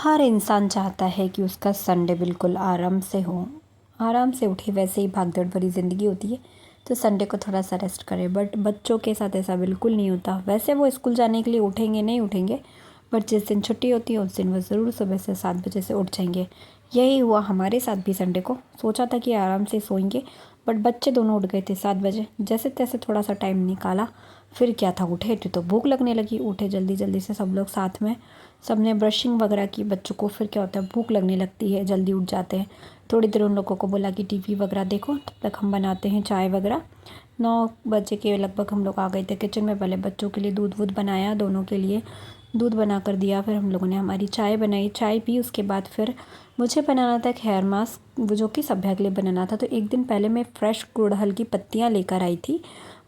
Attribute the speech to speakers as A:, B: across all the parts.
A: हर इंसान चाहता है कि उसका संडे बिल्कुल आराम से हो, आराम से उठे। वैसे ही भागदौड़ भरी ज़िंदगी होती है तो संडे को थोड़ा सा रेस्ट करें, बट बच्चों के साथ ऐसा बिल्कुल नहीं होता। वैसे वो स्कूल जाने के लिए उठेंगे नहीं उठेंगे, बट जिस दिन छुट्टी होती है उस दिन वो ज़रूर सुबह से 7 बजे से उठ जाएंगे। यही हुआ हमारे साथ भी। संडे को सोचा था कि आराम से सोएंगे, बट बच्चे दोनों उठ गए थे 7 बजे। जैसे तैसे थोड़ा सा टाइम निकाला, फिर क्या था, उठे थे तो भूख लगने लगी। उठे जल्दी जल्दी से सब लोग साथ में, सब ने ब्रशिंग वगैरह की। बच्चों को फिर क्या होता है, भूख लगने लगती है, जल्दी उठ जाते हैं। थोड़ी देर उन लोगों को बोला कि टीवी वगैरह देखो, तब तक हम बनाते हैं चाय वगैरह। 9 बजे के लगभग हम लोग आ गए थे किचन में। पहले बच्चों के लिए दूध वूध बनाया, दोनों के लिए दूध बना कर दिया। फिर हम लोगों ने हमारी चाय बनाई, चाय पी। उसके बाद फिर मुझे बनाना था एक हेयर मास्क, वो जो कि सभ्या के लिए बनाना था। तो एक दिन पहले मैं फ्रेश गुड़हल की पत्तियाँ लेकर आई थी।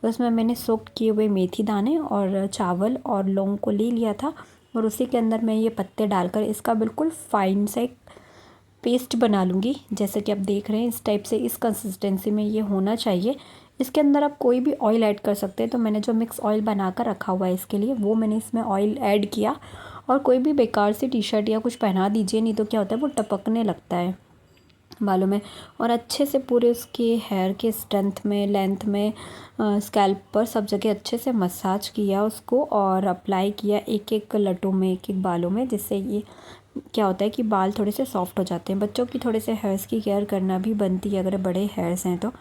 A: उसमें मैंने सोक्ड किए हुए मेथी दाने और चावल और लौंग को ले लिया था, और उसी के अंदर मैं ये पत्ते डालकर इसका बिल्कुल फाइन सा एक पेस्ट बना लूँगी। जैसे कि आप देख रहे हैं इस टाइप से, इस कंसिस्टेंसी में ये होना चाहिए। इसके अंदर आप कोई भी ऑयल ऐड कर सकते हैं। तो मैंने जो मिक्स ऑयल बना कर रखा हुआ है इसके लिए, वो मैंने इसमें ऑयल ऐड किया। और कोई भी बेकार सी टी शर्ट या कुछ पहना दीजिए, नहीं तो क्या होता है वो टपकने लगता है बालों में। और अच्छे से पूरे उसके हेयर के स्ट्रेंथ में, लेंथ में, स्कैल्प पर सब जगह अच्छे से मसाज किया उसको, और अप्लाई किया एक एक लटों में, एक एक बालों में। जिससे ये क्या होता है कि बाल थोड़े से सॉफ्ट हो जाते हैं। बच्चों की थोड़े से हेयर्स की केयर करना भी बनती है, अगर बड़े हेयर्स हैं तो।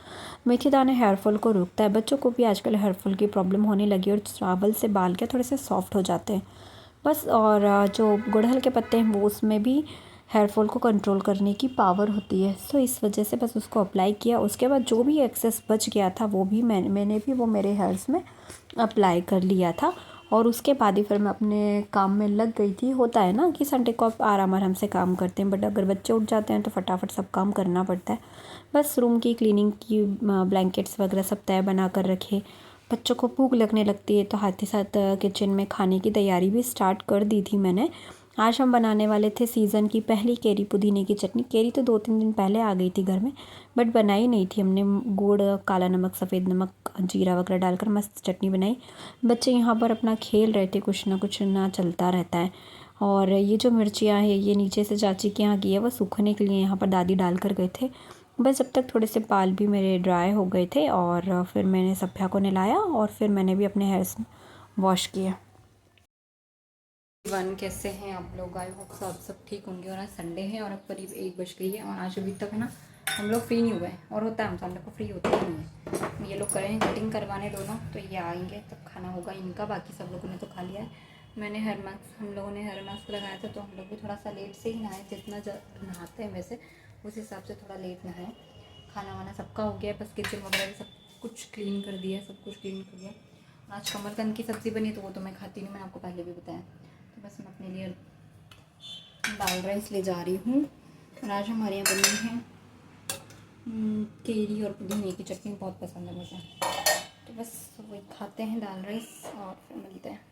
A: मेथी दाना हेयर फॉल को रोकता है। बच्चों को भी आजकल हेयर फॉल की प्रॉब्लम होने लगी, और चावल से बाल क्या थोड़े से सॉफ्ट हो जाते हैं बस। और जो गुड़हल के पत्ते हैं वो, उसमें भी हेयर फॉल को कंट्रोल करने की पावर होती है। सो इस वजह से बस उसको अप्लाई किया। उसके बाद जो भी एक्सेस बच गया था वो भी मैंने भी वो मेरे हेयर्स में अप्लाई कर लिया था। और उसके बाद ही फिर मैं अपने काम में लग गई थी। होता है ना कि संडे को आप आराम आराम से काम करते हैं, बट अगर बच्चे उठ जाते हैं तो फटाफट सब काम करना पड़ता है। बस रूम की क्लीनिंग की, ब्लैंकेट्स वगैरह सब तय बना कर रखे। बच्चों को भूख लगने लगती है तो हाथ ही साथ किचन में खाने की तैयारी भी स्टार्ट कर दी थी मैंने। आज हम बनाने वाले थे सीज़न की पहली कैरी पुदीने की चटनी। कैरी तो 2-3 दिन पहले आ गई थी घर में, बट बनाई नहीं थी हमने। गुड़, काला नमक, सफ़ेद नमक, जीरा वगैरह डालकर मस्त चटनी बनाई। बच्चे यहाँ पर अपना खेल रहे थे, कुछ ना कुछ ना चलता रहता है। और ये जो मिर्चियाँ हैं ये नीचे से चाची के यहाँ की है, वो सूखने के लिए यहाँ पर दादी डाल कर गए थे। बस जब तक थोड़े से बाल भी मेरे ड्राई हो गए थे, और फिर मैंने सभ्या को नहलाया, और फिर मैंने भी अपने हेयर्स वॉश किए। कैसे हैं आप लोग? आई होप सब ठीक होंगे। और आज संडे है और अब करीब 1 बज गई है, और आज अभी तक ना हम लोग फ्री नहीं हुए। और होता है हम संडे को फ्री होते ही नहीं है। ये लोग करें कटिंग करवाने दोनों, तो ये आएंगे तब खाना होगा इनका। बाकी सब लोगों ने तो खा लिया है। मैंने हेयर मास्क, हम लोगों ने हेयर मास्क लगाया था, तो हम लोग भी थोड़ा सा लेट से ही नहाए। जितना नहाते हैं वैसे उस हिसाब से थोड़ा लेट नहाए। खाना वाना सबका हो गया है, बस किचन वगैरह भी सब कुछ क्लीन कर दिया, सब कुछ क्लीन कर दिया। आज कमरकंद की सब्ज़ी बनी, तो वो तो मैं खाती नहीं, मैंने आपको पहले भी बताया। तो बस मैं अपने लिए दाल राइस ले जा रही हूँ। और आज हमारे यहाँ बनी है केरी और पुदीने की चटनी, बहुत पसंद है मुझे। तो बस वही खाते हैं दाल राइस, और फिर मिलते हैं।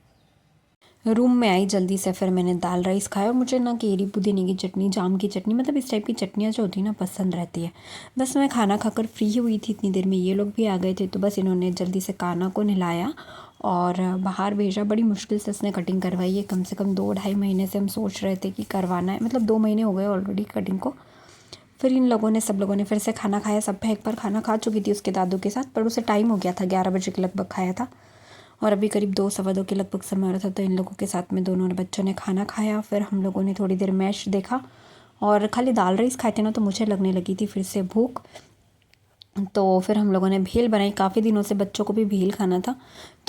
A: रूम में आई जल्दी से, फिर मैंने दाल राइस खाया। और मुझे ना केरी पुदीने की चटनी, जाम की चटनी, मतलब इस टाइप की चटनियाँ जो होती है ना, पसंद रहती है। बस मैं खाना खाकर फ्री हुई थी, इतनी देर में ये लोग भी आ गए थे। तो बस इन्होंने जल्दी से काना को नहलाया और बाहर भेजा। बड़ी मुश्किल से उसने कटिंग करवाई है। कम से कम 2-2.5 महीने से हम सोच रहे थे कि करवाना है, मतलब 2 महीने हो गए ऑलरेडी कटिंग को। फिर इन लोगों ने, सब लोगों ने फिर से खाना खाया। सब एक बार खाना खा चुकी थी उसके दादू के साथ, पर उसे टाइम हो गया था, 11 बजे के लगभग खाया था। और अभी करीब 2, सवा 2 के लगभग समय हो रहा था। तो इन लोगों के साथ में दोनों बच्चों ने खाना खाया। फिर हम लोगों ने थोड़ी देर मैच देखा, और खाली दाल राइस खाए थे ना, तो मुझे लगने लगी थी फिर से भूख। तो फिर हम लोगों ने भेल बनाई। काफ़ी दिनों से बच्चों को भी भेल खाना था,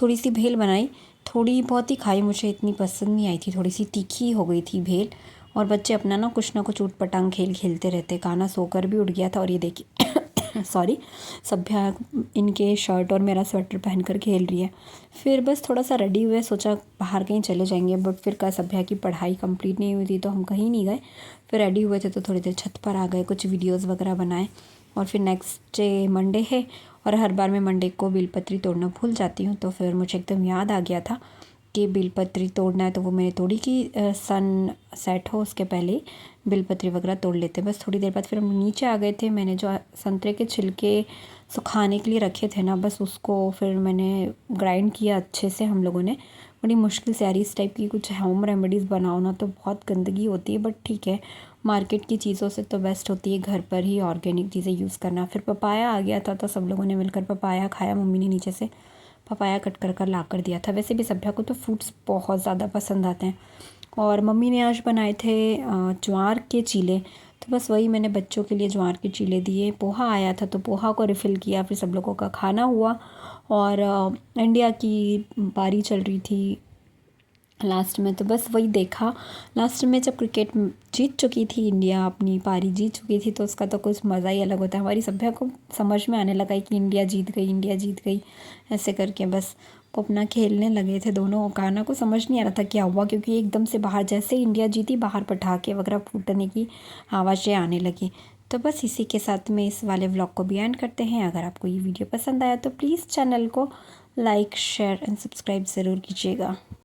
A: थोड़ी सी भेल बनाई। थोड़ी बहुत ही खाई, मुझे इतनी पसंद नहीं आई थी, थोड़ी सी तीखी हो गई थी भेल। और बच्चे अपना ना कुछ ना कुछ ऊटपटांग खेल खेलते रहते। काना सोकर भी उठ गया था, और ये देखिए सॉरी, सभ्या इनके शर्ट और मेरा स्वेटर पहनकर खेल रही है। फिर बस थोड़ा सा रेडी हुए, सोचा बाहर कहीं चले जाएंगे, बट फिर का सभ्या की पढ़ाई कंप्लीट नहीं हुई थी, तो हम कहीं नहीं गए। फिर रेडी हुए थे तो थोड़ी देर छत पर आ गए, कुछ वीडियोज़ वगैरह बनाए। और फिर नेक्स्ट डे मंडे है, और हर बार मैं मंडे को बेलपत्री तोड़ना भूल जाती हूँ। तो फिर मुझे एकदम याद आ गया था के बेलपत्री तोड़ना है तो वो मैंने तोड़ी कि सन सेट हो उसके पहले ही बेलपत्री वगैरह तोड़ लेते हैं। बस थोड़ी देर बाद फिर हम नीचे आ गए थे। मैंने जो संतरे के छिलके सुखाने के लिए रखे थे ना, बस उसको फिर मैंने ग्राइंड किया अच्छे से हम लोगों ने। बड़ी मुश्किल से यार, इस टाइप की कुछ होम रेमेडीज़ बनाओ ना तो बहुत गंदगी होती है, बट ठीक है, मार्केट की चीज़ों से तो बेस्ट होती है घर पर ही ऑर्गेनिक चीज़ें यूज़ करना। फिर पपाया आ गया था तो सब लोगों ने मिलकर पपाया खाया। मम्मी ने नीचे से पपाया कट कर ला कर दिया था। वैसे भी सभ्या को तो फ्रूट्स बहुत ज़्यादा पसंद आते हैं। और मम्मी ने आज बनाए थे ज्वार के चीले, तो बस वही मैंने बच्चों के लिए ज्वार के चीले दिए। पोहा आया था तो पोहा को रिफ़िल किया, फिर सब लोगों का खाना हुआ। और इंडिया की बारी चल रही थी लास्ट में, तो बस वही देखा। लास्ट में जब क्रिकेट जीत चुकी थी, इंडिया अपनी पारी जीत चुकी थी, तो उसका तो कुछ मज़ा ही अलग होता है। हमारी सभ्या को समझ में आने लगा कि इंडिया जीत गई, इंडिया जीत गई, ऐसे करके बस वो अपना खेलने लगे थे दोनों। कान्हा को समझ नहीं आ रहा था क्या हुआ, क्योंकि एकदम से बाहर जैसे ही इंडिया जीती, बाहर पटाखे वगैरह फूटने की आवाज़ें आने लगी। तो बस इसी के साथ में इस वाले व्लॉग को भी एंड करते हैं। अगर आपको ये वीडियो पसंद आया तो प्लीज़ चैनल को लाइक, शेयर एंड सब्सक्राइब ज़रूर कीजिएगा।